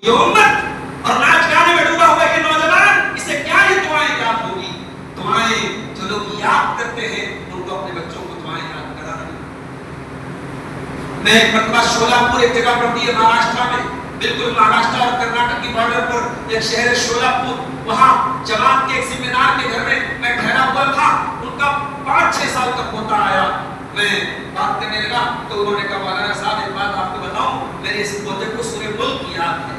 یہ امت اور ناچ گانے میں ڈوبا ہوا یہ نوجوان، اسے کیا یہ دعائیں یاد ہوگی؟ دعائیں جو لوگ یاد کرتے ہیں ان کو اپنے بچوں کو دعائیں یاد کرا رہے ہیں۔ میں ایک مرتبہ شولاپور ایک جگہ پڑتی ہے مہاراشٹر میں، بالکل مہاراشٹر اور کرناٹک کی بارڈر پر ایک شہر ہے شولاپور، وہاں جماعت کے ایک سیمینار کے گھر میں ٹھہرا ہوا تھا۔ ان کا 5-6 سال کا پوتا آیا، میں بات کرنے لگا تو انہوں نے کہا مولانا صاحب ایک بات آپ کو بتاؤں، میرے اس پوتے کو سورہ ملک کی یاد ہے۔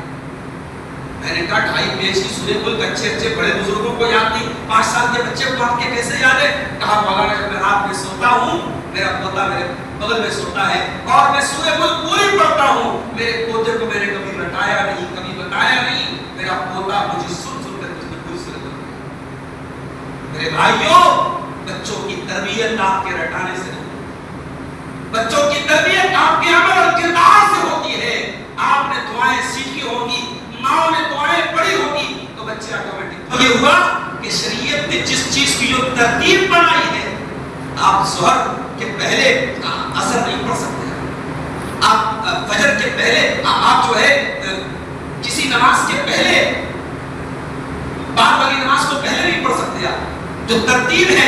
میں نے کہا 2.5 پیج کی سورہ ملک اچھے بڑے بزرگوں کو یاد نہیں، 5 سال کے بچے کو آپ کے کیسے یاد ہے؟ کہا مولانا جب میں رات میں سوتا ہوں میرا پوتا میرے بغل میں سوتا ہے اور میں سورہ ملک پوری پڑھتا ہوں، میرے پوتے کو میں نے کبھی رٹایا نہیں، کبھی بتایا نہیں، میرا پوتا مجھے سن کر بالکل سورہ ملک۔ میرے بھائیوں، بچوں کی تربیت آپ کے رٹانے سے نہیں، بچوں کی تربیت آپ کے عمل اور کردار سے ہوتی ہے۔ آپ نے دعائیں سیکھی ہوں گی، ماں نے دعائیں پڑھی ہوگی تو بچے آٹومیٹک۔ یہ ہوا کہ شریعت نے جس چیز کی جو ترتیب بنائی ہے، آپ ظہر کے پہلے عصر نہیں پڑھ سکتے، آپ فجر کے پہلے، آپ جو ہے کسی نماز کے پہلے بعد والی نماز کو پہلے نہیں پڑھ سکتے۔ آپ جو ترتیب ہے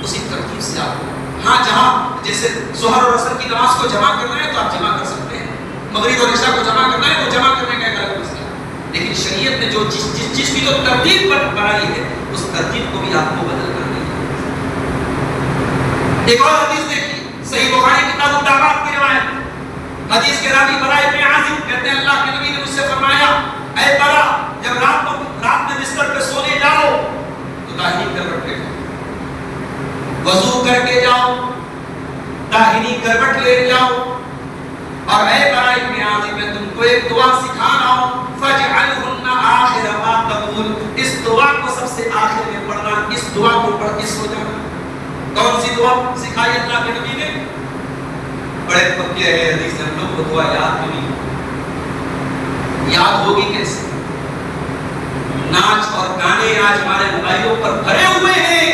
اسی ترتیب سے آپ، ہاں جہاں جیسے ظہر اور عصر کی نماز کو جمع کرنا ہے تو آپ جمع کر سکتے ہیں، مغرب اور عشاء کو جمع کرنا ہے تو جمع کرنے کا ایک الگ مسئلہ ہے، لیکن شریعت نے جو جس چیز کی جو ترتیب بنائی ہے اس ترتیب کو بھی آپ کو بدلنا نہیں ہے۔ ایک اور حدیث دیکھیے، صحیح بخاری کتاب الدعوات کی روایت، حدیث کے راوی برا ابن عازب کہتے ہیں اللہ کے نبی نے مجھ سے فرمایا، اے برا جب رات میں بستر پہ سونے جاؤ تو داہنی کروٹ لے جاؤ، وضو کر کے جاؤ، داہنی کروٹ لے جاؤ، اور اے برا ابن عازب میں تم کو ایک دعا سکھا رہا ہوں، فَجْعَلْهُنَّ آخِرَ مَا تَقُولُ، اس دعا کو سب سے آخر میں پڑھنا، اس دعا کو پڑھ کے سو جانا۔ کون سی دعا سکھائی اللہ کے نبی نے؟ بڑے پکے ہیں حدیث، ہم لوگ کو دعا یاد نہیں، یاد ہوگی کیسے؟ ناچ اور گانے آج ہمارے موبائلوں پر بھرے ہوئے ہیں،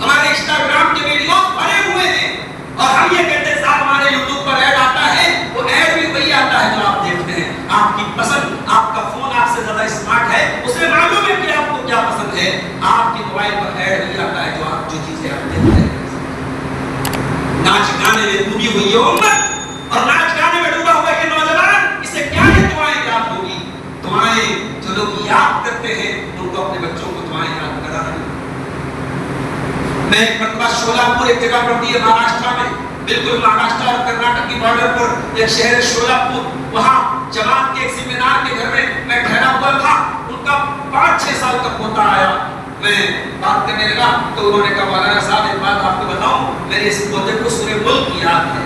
ہمارے انسٹاگرام کے ویڈیو بھرے ہوئے ہیں، اور ہم یہ کہتے ہیں صاحب ہمارے یوٹیوب پر ایڈ آتا ہے، وہ ایڈ بھی وہی آتا ہے جو آپ دیکھتے ہیں۔ آپ کی پسند، آپ کا فون آپ سے زیادہ اسمارٹ ہے، اسے معلوم ہے کہ آپ کو کیا پسند ہے، آپ کے موبائل پر ایڈ وہی آتا ہے جو چیزیں آپ دیکھتے ہیں۔ ناچ گانے میں ڈوبی ہوئی یہ امت اور ناچ گانے میں ڈوبا ہوا یہ نوجوان، اسے کیا یہ دعائیں یاد ہوگی؟ دعائیں جو لوگ یاد کرتے ہیں ان کو اپنے بچوں کو دعائیں یاد کرا رہے ہیں۔ میں ایک مرتبہ شولاپور ایک جگہ پڑتی ہے مہاراشٹر میں، بالکل مہاراشٹر اور کرناٹک کی بارڈر پر ایک شہر ہے شولاپور، وہاں جماعت کے ایک سیمینار کے گھر میں ٹھہرا ہوا تھا۔ ان کا 5-6 سال کا پوتا آیا، میں بات کرنے لگا تو انہوں نے کہا مولانا صاحب ایک بات آپ کو بتاؤں، میرے اس پوتے کو سورہ ملک کی یاد ہے۔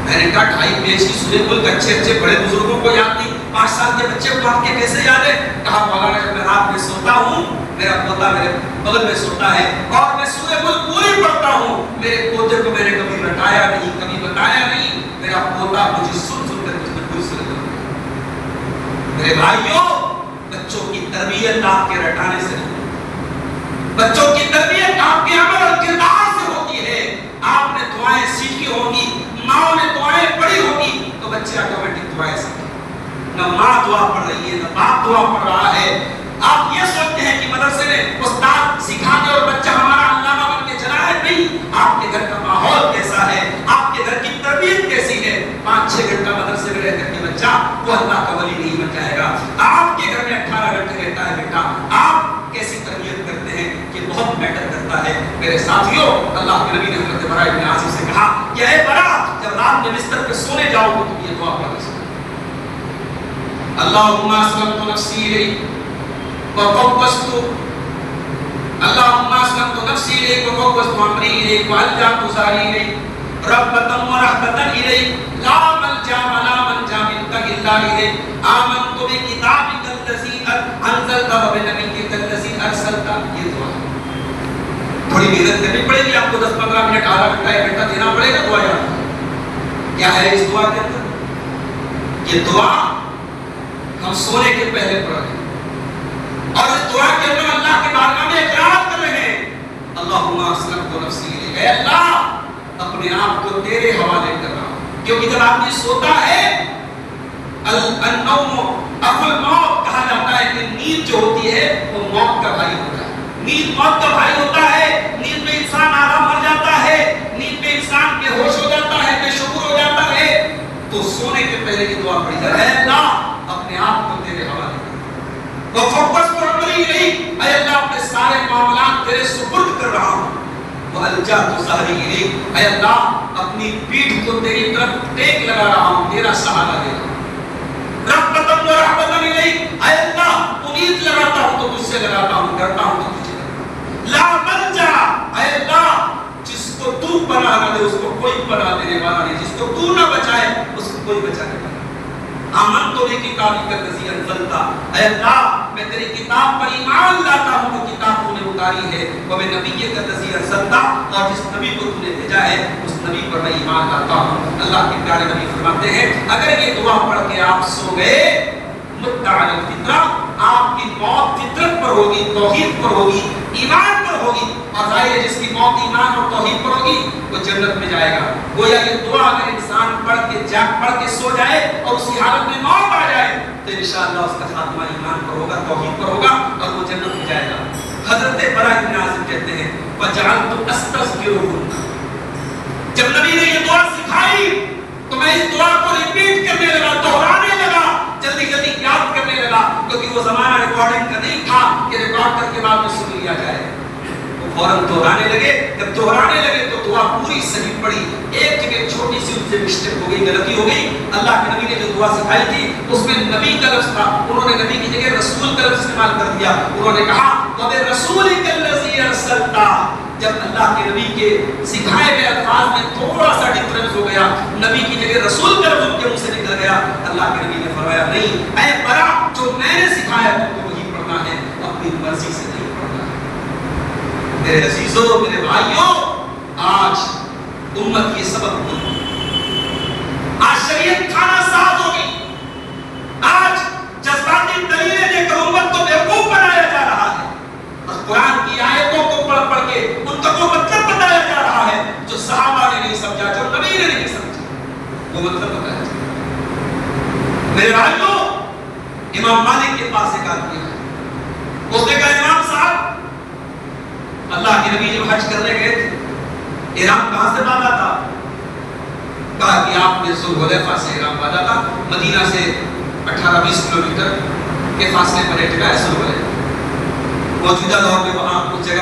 میں نے کہا 2.5 پیج کی سورہ ملک اچھے بڑے بزرگوں کو یاد نہیں، 5 سال کے بچے کو آپ کے کیسے یاد ہے؟ کہا مولانا جب میں رات میں سوتا ہوں میرا پوتا میرے بغل میں سوتا ہے اور میں سورہ ملک پوری پڑھتا ہوں، میرے پوتے کو میں نے کبھی رٹایا نہیں، کبھی بتایا نہیں، میرا پوتا مجھے سن کر بالکل سورہ ملک۔ میرے بھائیوں، بچوں کی تربیت آپ کے رٹانے سے نہیں، بچوں کی تربیت آپ کے عمل اور کردار سے ہوتی ہے۔ آپ نے دعائیں سیکھی ہوں گی، ماں نے دعائیں پڑھی ہوگی تو بچے آٹومیٹک دعائیں سیکھیں۔ نہ ماں دعا پڑھ رہی ہے نہ باپ دعا پڑھ رہا ہے، آپ یہ سوچتے ہیں کہ مدرسے میں استاد سکھا دے اور بچہ ہمارا علامہ بن کے چلا ہے، نہیں، آپ کے گھر کا ماحول کیسا ہے، آپ کے گھر کی تربیت کیسی ہے۔ 5-6 گھنٹہ مدرسے میں رہ کر کے بچہ وہ اللہ کا ولی نہیں بن جائے گا۔ آپ کے گھر میں 18 گھنٹے رہتا ہے بیٹا، آپ کیسی تربیت کرتے ہیں یہ بہت میٹر کرتا ہے۔ میرے ساتھیوں، اللہ کے نبی نے حضرت برا ابن عازب سے کہا کہ اے برا جب رات میں بستر پہ سونے جاؤ تو تم یہ دعا پڑھ سکتے، اللہم اسلمت نفسی الیک وفوضت اللہم اسلمت نفسی الیک وفوضت امری الیک والجأت ظہری الیک رغبۃ ورہبۃ الیک لا ملجأ ولا منجا منک الا الیک آمنت بکتابک الذی انزلت وبنبیک الذی ارسلت۔ یہ دعا تھوڑی محنت کرنی پڑے گی آپ کو، 10-15 منٹ آدھا گھنٹہ 1 گھنٹہ دینا پڑے گا دعا یاد۔ کیا ہے اس دعا کے اندر؟ یہ دعا ہم سونے کے پہلے پڑھ رہے ہیں اور اس دعا کے اندر اللہ کے بارگاہ میں اقرار کر رہے ہیں، اللہم اسلمت نفسی الیک، اے اللہ اپنے آپ کو تیرے حوالے کر رہا ہوں۔ کیونکہ جب آدمی سوتا ہے النوم اخو الموت کہا جاتا ہے کہ نیند جو ہوتی ہے وہ موت کا بھائی ہوتا ہے. نیند موت کا بھائی ہوتا ہے. نیند میں انسان آدھا مر جاتا ہے, نیند میں انسان بے ہوش ہو جاتا ہے, بے شعور ہو جاتا ہے. تو سونے کے پہلے کی دعا پڑھی جائے, اے اللہ اپنے آپ کو تیرے حوالے کر, وہ فوکس پر عملی نہیں, اے اللہ اپنے سارے معاملات تیرے سپرد کر رہا ہوں. وہ الجأت ظہری الیک, اے اللہ اپنی پیٹھ کو تیری طرف ٹیک لگا رہا ہوں, تیرا سہارا دے رہا ہوں. رغبتاً و رہبتاً الیک, اے اللہ امید لگاتا ہوں تو تجھ سے لگاتا ہوں, ڈرتا ہوں تو تجھے ڈرتا ہوں. لا ملجا, اے اللہ جس کو تو پناہ نہ دے اس کو کوئی پناہ دینے والا نہیں, جس کو تو نہ بچائے اس کو کوئی بچانے والا نہیں. آمن تو نہیں کتابی کا الذی انزلتا, اے اللہ میں تیری کتاب پر ایمان لاتا ہوں جو کتاب تو نے اتاری ہے. وہ میں نبی کا الذی انزلتا, اور جس نبی کو تو نے بھیجا ہے اس نبی پر میں ایمان لاتا ہوں. اللہ کے پیارے نبی فرماتے ہیں اگر یہ دعا پڑھ کے آپ سو گئے, مت علی الفطرہ, آپ کی موت فطرت پر ہوگی, توحید پر ہوگی, ایمان پر ہوگی. اور ظاہر ہے جس کی موت ایمان اور توحید پر ہوگی وہ جنت میں جائے گا. گویا یہ دعا اگر انسان پڑھ کے سو جائے اور اسی حالت میں موت آ جائے تو انشاءاللہ اس کا خاتمہ ایمان پر ہوگا, توحید پر ہوگا اور وہ جنت میں جائے گا. حضرت براء بن عازب کہتے ہیں وجعلت استذکرہن, جب نبی نے یہ دعا سکھائی تو میں اس دعا کو ریپیٹ کرنے لگا, دہرانے لگا, جلدی جلدی یاد کرنے لگا, کیونکہ وہ زمانہ ریکارڈنگ کا نہیں تھا کہ ریکارڈ کر کے بعد میں سن لیا جائے. فوراً دہرانے لگے. جب دہرانے لگے تو دعا پوری صحیح پڑی. ایک جگہ چھوٹی سی ان سے مسٹیک ہو گئی, غلطی ہو گئی. اللہ کے نبی نے جو دعا سکھائی تھی اس میں نبی کا لفظ تھا, انہوں نے نبی کی جگہ رسول کا لفظ استعمال کر دیا. انہوں نے کہا وَبِرَسُولِكَ الَّذِي أَرْسَلْتَ, جب اللہ کے نبی کے سکھائے ہوئے الفاظ میں تھوڑا سا ڈفرنس ہو گیا, نبی کی جگہ رسول کا لفظ ان کے منہ سے نکل گیا. اللہ کے نبی نے فرمایا نہیں اے برا, جو میں نے سکھایا تم کو وہی پڑھنا ہے, اپنی مرضی سے نہیں پڑھنا ہے. میرے عزیزوں, میرے بھائیوں, آج امت یہ سبق نہیں, آج شریعت کھانا ساز ہو گئی, آج جذباتی دلیلیں دے کر امت کو بیوقوف بنایا جا رہا ہے, اور قرآن کی آیتوں کو پڑھ پڑھ کے ان کا وہ مطلب بتایا جا رہا ہے جو صحابہ نے نہیں سمجھا, جو نبی نے نہیں سمجھا, وہ مطلب بتایا جا رہا ہے. میرے بھائیوں, امام مالک کے پاس ایک آدمی ہے, اس نے کہا امام صاحب, اللہ کے نبی جب حج کرنے گئے تھے, احرام کہاں سے باندھا تھا؟ کہا کہ آپ نے ذوالحلیفہ سے احرام باندھا تھا, مدینہ سے 18-20 کلومیٹر کے فاصلے پر ایک جگہ ہے ذوالحلیفہ. موجودہ دور میں وہاں اس جگہ